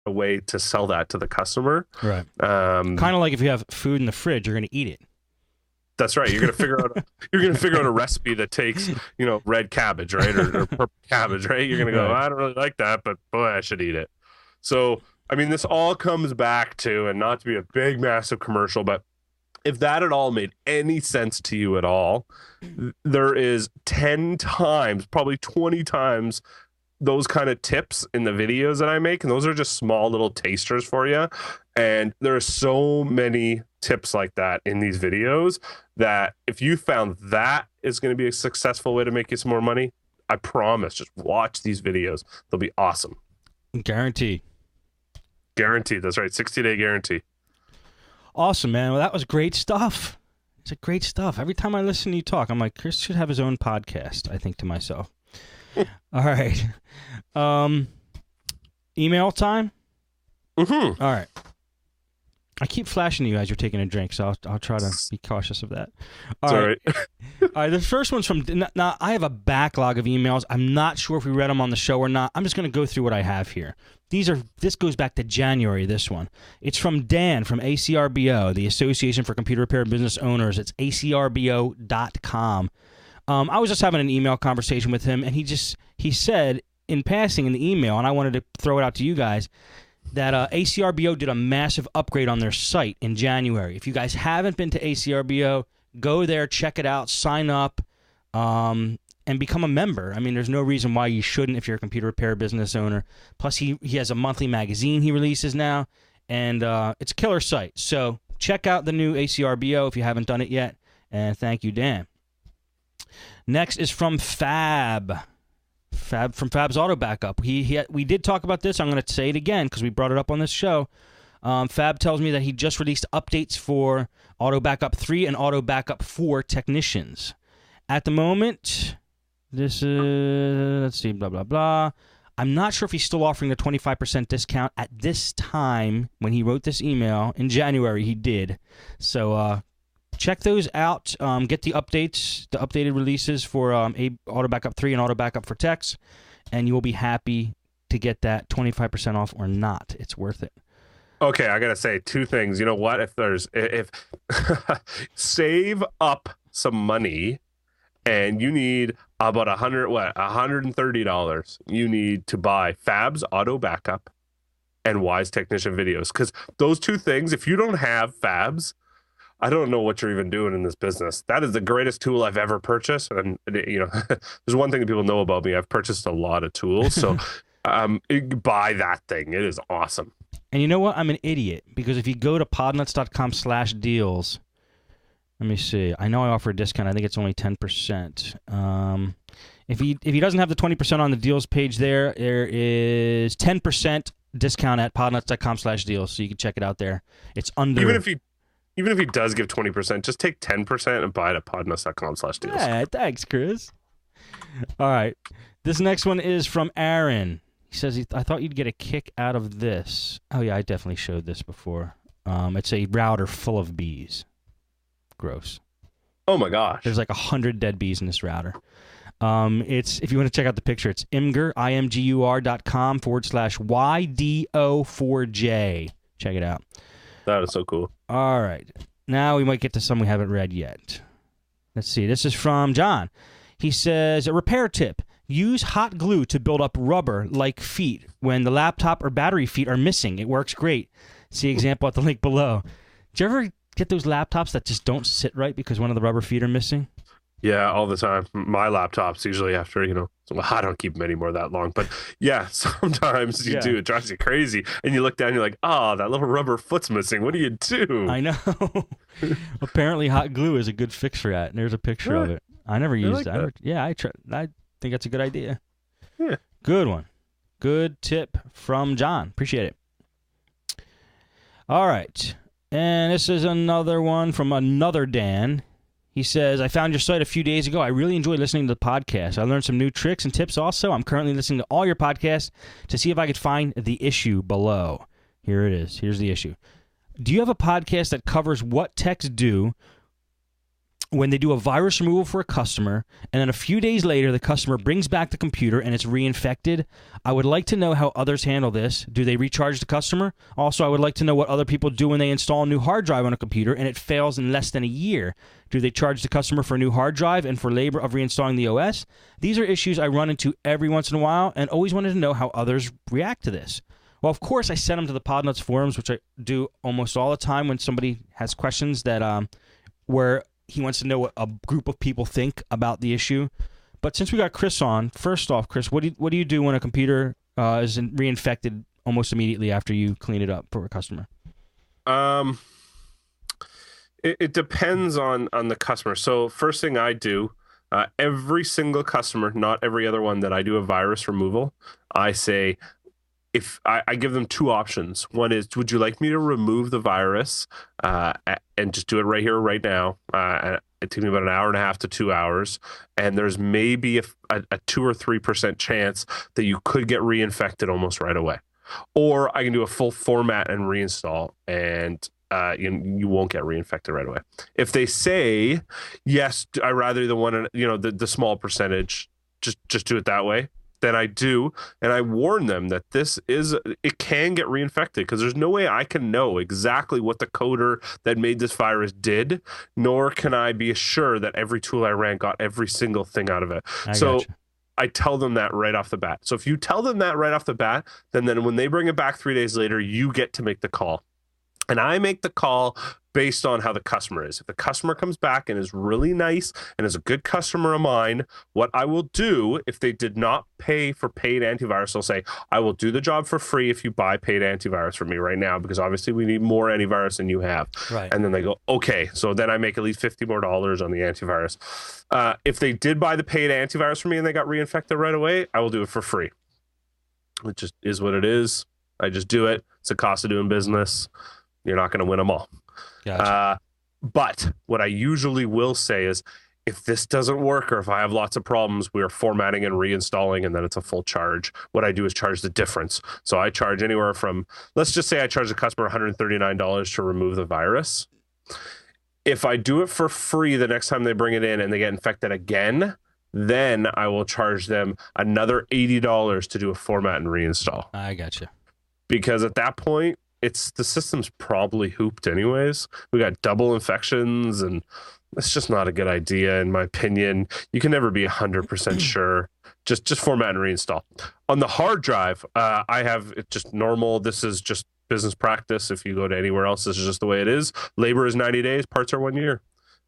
a way to sell that to the customer. Right. Kind of like if you have food in the fridge, you're going to eat it. That's right. You're gonna figure out a recipe that takes, red cabbage, right, or purple cabbage, right? You're gonna go, Right. I don't really like that, but boy, I should eat it. So, I mean, this all comes back to, and not to be a big, massive commercial, but if that at all made any sense to you at all, there is 10 times, probably 20 times those kind of tips in the videos that I make. And those are just small little tasters for you. And there are so many tips like that in these videos that if you found that is going to be a successful way to make you some more money, I promise, just watch these videos. They'll be awesome. Guaranteed. Guaranteed. That's right. 60-day guarantee. Awesome, man. Well, that was great stuff. It's great stuff. Every time I listen to you talk, I'm like, Chris should have his own podcast, I think to myself. All right. Email time? Mm-hmm. All right. I keep flashing to you as you're taking a drink, so I'll try to be cautious of that. All right. All right. The first one's from... Now, I have a backlog of emails. I'm not sure if we read them on the show or not. I'm just going to go through what I have here. This goes back to January, this one. It's from Dan from ACRBO, the Association for Computer Repair Business Owners. It's acrbo.com. I was just having an email conversation with him, and he said in passing in the email, and I wanted to throw it out to you guys, that ACRBO did a massive upgrade on their site in January. If you guys haven't been to ACRBO, go there, check it out, sign up, and become a member. I mean, there's no reason why you shouldn't if you're a computer repair business owner. Plus, he has a monthly magazine he releases now, and it's a killer site. So check out the new ACRBO if you haven't done it yet, and thank you, Dan. Next is from Fab from Fab's Auto Backup. We did talk about this. I'm going to say it again because we brought it up on this show. Fab tells me that he just released updates for Auto Backup 3 and Auto Backup 4 technicians. At the moment, this is, let's see, blah, blah, blah. I'm not sure if he's still offering the 25% discount at this time. When he wrote this email in January, he did. So check those out. Get the updates, the updated releases for Auto Backup 3 and Auto Backup for Techs, and you will be happy to get that 25% off or not. It's worth it. Okay, I gotta say two things. You know what? If save up some money, and you need about $130. You need to buy Fab's Auto Backup and Wise Technician videos, because those two things, if you don't have Fab's, I don't know what you're even doing in this business. That is the greatest tool I've ever purchased. And, there's one thing that people know about me. I've purchased a lot of tools. So buy that thing. It is awesome. And you know what? I'm an idiot, because if you go to podnutz.com/deals, let me see. I know I offer a discount. I think it's only 10%. If he doesn't have the 20% on the deals page there is 10% discount at podnutz.com/deals. So you can check it out there. It's under... Even if he does give 20%, just take 10% and buy it at podnutz.com/deals. Yeah, thanks, Chris. All right. This next one is from Aaron. He says, I thought you'd get a kick out of this. Oh, yeah, I definitely showed this before. It's a router full of bees. Gross. Oh, my gosh. There's like 100 dead bees in this router. It's, if you want to check out the picture, it's imgur.com/YDO4J. Check it out. That is so cool. All right. Now we might get to some we haven't read yet. Let's see. This is from John. He says, a repair tip. Use hot glue to build up rubber like feet when the laptop or battery feet are missing. It works great. See example at the link below. Do you ever get those laptops that just don't sit right because one of the rubber feet are missing? Yeah, all the time. My laptops usually after, I don't keep them anymore that long. But yeah, sometimes you do. It drives you crazy. And you look down and you're like, oh, that little rubber foot's missing. What do you do? I know. Apparently hot glue is a good fix for that. And there's a picture of it. I never used that. Yeah, I think that's a good idea. Yeah. Good one. Good tip from John. Appreciate it. All right. And this is another one from another Dan. He says, I found your site a few days ago. I really enjoyed listening to the podcast. I learned some new tricks and tips also. I'm currently listening to all your podcasts to see if I could find the issue below. Here it is. Here's the issue. Do you have a podcast that covers what techs do when they do a virus removal for a customer, and then a few days later, the customer brings back the computer and it's reinfected. I would like to know how others handle this. Do they recharge the customer? Also, I would like to know what other people do when they install a new hard drive on a computer and it fails in less than a year. Do they charge the customer for a new hard drive and for labor of reinstalling the OS? These are issues I run into every once in a while and always wanted to know how others react to this. Well, of course, I sent them to the Podnutz forums, which I do almost all the time when somebody has questions that where he wants to know what a group of people think about the issue. But since we got Chris on, first off, Chris, what do you do when a computer is reinfected almost immediately after you clean it up for a customer? It depends on the customer. So first thing I do, every single customer, not every other one that I do a virus removal, I say, if I give them two options. One is, would you like me to remove the virus and just do it right here, right now? It takes me about an hour and a half to 2 hours. And there's maybe a 2 or 3% chance that you could get reinfected almost right away. Or I can do a full format and reinstall, and you won't get reinfected right away. If they say, yes, I rather the one, the small percentage, just do it that way, then I do, and I warn them that it can get reinfected, because there's no way I can know exactly what the coder that made this virus did, nor can I be sure that every tool I ran got every single thing out of it. So gotcha. I tell them that right off the bat. So if you tell them that right off the bat, then when they bring it back 3 days later, you get to make the call. And I make the call based on how the customer is. If the customer comes back and is really nice and is a good customer of mine, what I will do, if they did not pay for paid antivirus, I'll say, I will do the job for free if you buy paid antivirus from me right now, because obviously we need more antivirus than you have. Right. And then they go, okay. So then I make at least $50 more on the antivirus. If they did buy the paid antivirus from me and they got reinfected right away, I will do it for free. It just is what it is. I just do it. It's the cost of doing business. You're not going to win them all. Gotcha. But what I usually will say is, if this doesn't work, or if I have lots of problems, we're formatting and reinstalling, and then it's a full charge. What I do is charge the difference. So I charge anywhere from, let's just say I charge the customer $139 to remove the virus. If I do it for free the next time they bring it in and they get infected again, then I will charge them another $80 to do a format and reinstall. I gotcha. Because at that point, the system's probably hooped anyways. We got double infections, and it's just not a good idea, in my opinion. You can never be 100% sure. Just format and reinstall. On the hard drive, I have it just normal. This is just business practice. If you go to anywhere else, this is just the way it is. Labor is 90 days, parts are 1 year.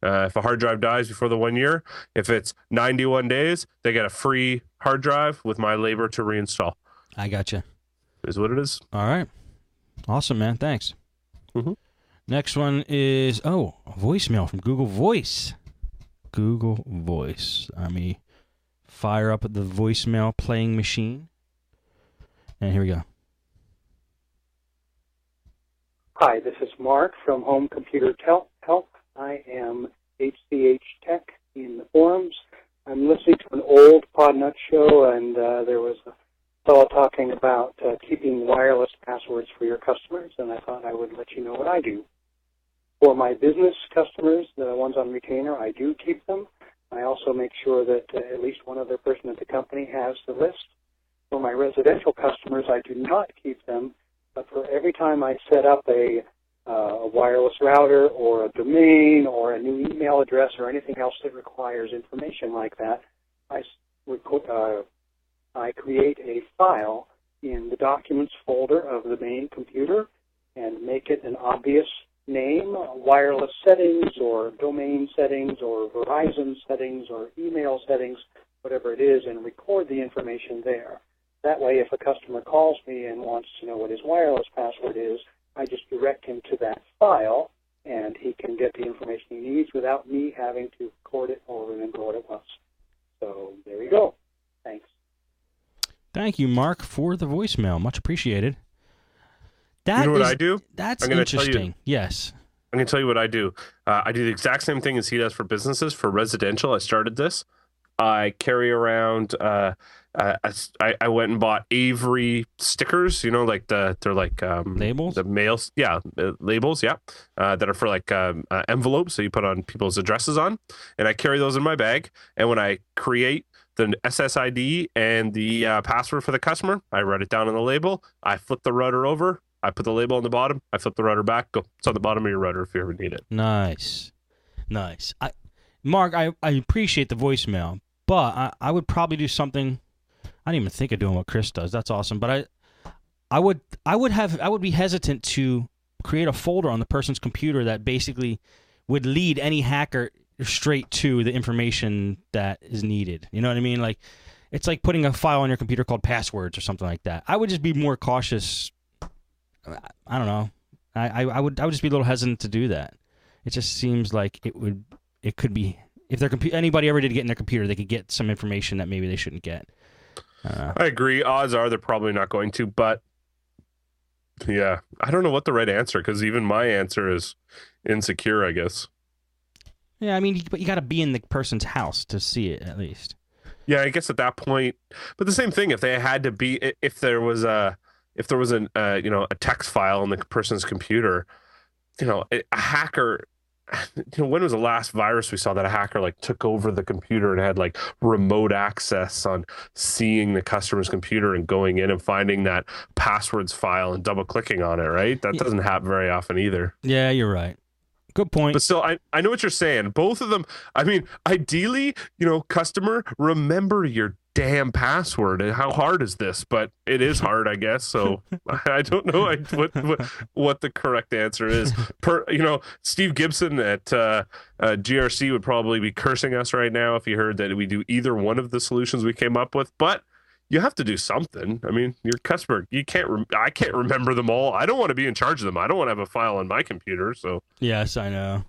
If a hard drive dies before the 1 year, if it's 91 days, they get a free hard drive with my labor to reinstall. I gotcha. Is what it is. All right. Awesome, man. Thanks. Mm-hmm. Next one is, a voicemail from Google Voice. Google Voice. Let me fire up the voicemail playing machine. And here we go. Hi, this is Mark from Home Computer Help. I am HCH Tech in the forums. I'm listening to an old Podnutz show, and there was a fellow talking about keeping wireless passwords for your customers, and I thought I would let you know what I do. For my business customers, the ones on retainer, I do keep them. I also make sure that at least one other person at the company has the list. For my residential customers, I do not keep them, but for every time I set up a wireless router or a domain or a new email address or anything else that requires information like that, I create a file in the Documents folder of the main computer and make it an obvious name, wireless settings or domain settings or Verizon settings or email settings, whatever it is, and record the information there. That way, if a customer calls me and wants to know what his wireless password is, I just direct him to that file, and he can get the information he needs without me having to record it or remember what it was. So there you go. Thanks. Thank you, Mark, for the voicemail. Much appreciated. You know what I do? That's interesting. Yes. I'm going to tell you what I do. I do the exact same thing as he does for businesses. For residential, I started this. I carry around. I went and bought Avery stickers. You know, like they're like Labels? the mails. Yeah, labels. Yeah, that are for like envelopes that you put on people's addresses on, and I carry those in my bag. And when I create the SSID and the password for the customer, I write it down on the label. I flip the router over. I put the label on the bottom. I flip the router back. Go. It's on the bottom of your router if you ever need it. Nice. Mark, I appreciate the voicemail, but I would probably do something. I didn't even think of doing what Chris does. That's awesome. But I would be hesitant to create a folder on the person's computer that basically would lead any hacker straight to the information that is needed. You know what I mean? Like, it's like putting a file on your computer called passwords or something like that. I would just be more cautious. I don't know. I would just be a little hesitant to do that. It just seems like it could be, if anybody ever did get in their computer, they could get some information that maybe they shouldn't get. I agree. Odds are they're probably not going to, but yeah, I don't know what the right answer, because even my answer is insecure, I guess. Yeah, I mean, but you got to be in the person's house to see it, at least. Yeah, I guess at that point. But the same thing, if they had to be, if there was a text file on the person's computer, a hacker. When was the last virus we saw that a hacker like took over the computer and had like remote access on seeing the customer's computer and going in and finding that passwords file and double clicking on it, right? That doesn't happen very often either. Yeah, you're right. Good point. But still, I know what you're saying. Both of them, I mean, ideally, customer, remember your damn password. How hard is this? But it is hard, I guess. So I don't know what the correct answer is. Steve Gibson at GRC would probably be cursing us right now if he heard that we do either one of the solutions we came up with. But you have to do something. I mean, your customer, I can't remember them all. I don't want to be in charge of them. I don't want to have a file on my computer. So yes, I know.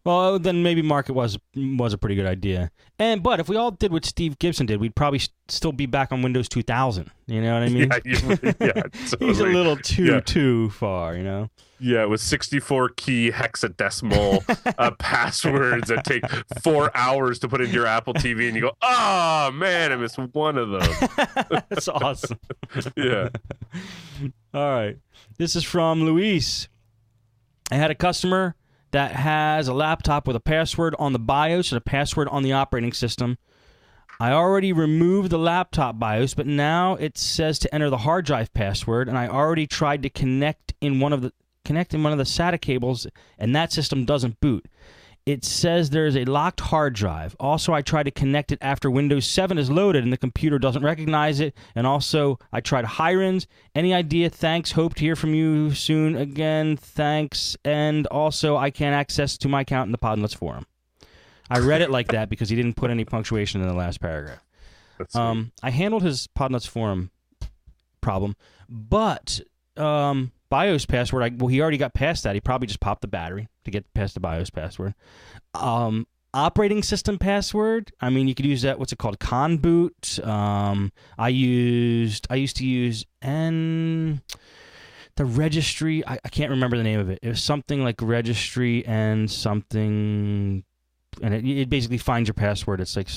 Well, then maybe Mark, it was a pretty good idea. But if we all did what Steve Gibson did, we'd probably still be back on Windows 2000. You know what I mean? Yeah, totally. He's a little too far, Yeah, with 64 key hexadecimal passwords that take 4 hours to put into your Apple TV, and you go, oh man, I missed one of them. That's awesome. Yeah. All right. This is from Luis. I had a customer that has a laptop with a password on the BIOS and a password on the operating system. I already removed the laptop BIOS, but now it says to enter the hard drive password, and I already tried to connect in one of the SATA cables, and that system doesn't boot. It says there is a locked hard drive. Also, I tried to connect it after Windows 7 is loaded, and the computer doesn't recognize it. And also, I tried Hirons. Any idea? Thanks. Hope to hear from you soon again. Thanks. And also, I can't access to my account in the Podnutz forum. I read it like that because he didn't put any punctuation in the last paragraph. I handled his Podnutz forum problem, but BIOS password, he already got past that. He probably just popped the battery to get past the BIOS password. Operating system password, I mean, you could use that, what's it called, conboot. I used to use the registry, I can't remember the name of it. It was something like registry and something, and it basically finds your password. It's like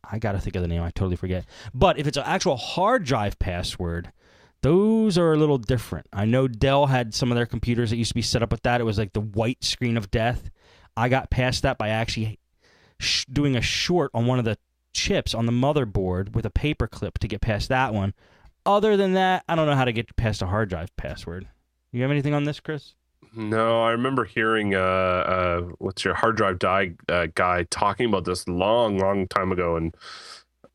I gotta think of the name, I totally forget. But if it's an actual hard drive password, those are a little different. I know Dell had some of their computers that used to be set up with that. It was like the white screen of death. I got past that by actually doing a short on one of the chips on the motherboard with a paper clip to get past that one. Other than that, I don't know how to get past a hard drive password. You have anything on this, Chris? No, I remember hearing what's your hard drive guy talking about this long time ago, and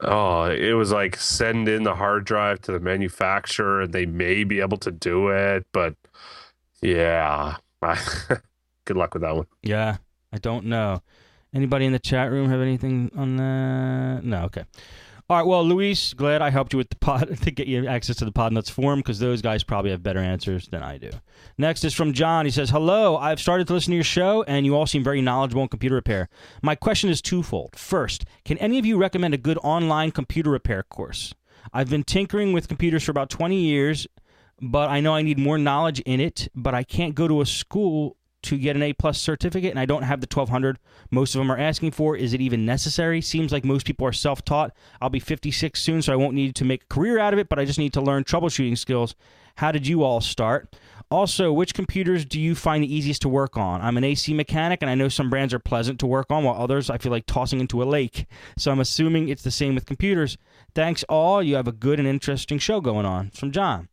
it was like send in the hard drive to the manufacturer and they may be able to do it, but yeah, good luck with that one. Yeah, I don't know. Anybody in the chat room have anything on that? No, okay. All right, well, Luis, glad I helped you with the pod to get you access to the Podnutz forum, because those guys probably have better answers than I do. Next is from John. He says, hello, I've started to listen to your show, and you all seem very knowledgeable in computer repair. My question is twofold. First, can any of you recommend a good online computer repair course? I've been tinkering with computers for about 20 years, but I know I need more knowledge in it, but I can't go to a school to get an A+ certificate, and I don't have the 1200 most of them are asking for. Is it even necessary? Seems like most people are self-taught. I'll be 56 soon, so I won't need to make a career out of it, but I just need to learn troubleshooting skills. How did you all start? Also, which computers do you find the easiest to work on? I'm an AC mechanic, and I know some brands are pleasant to work on, while others I feel like tossing into a lake. So I'm assuming it's the same with computers. Thanks all. You have a good and interesting show going on. It's from John.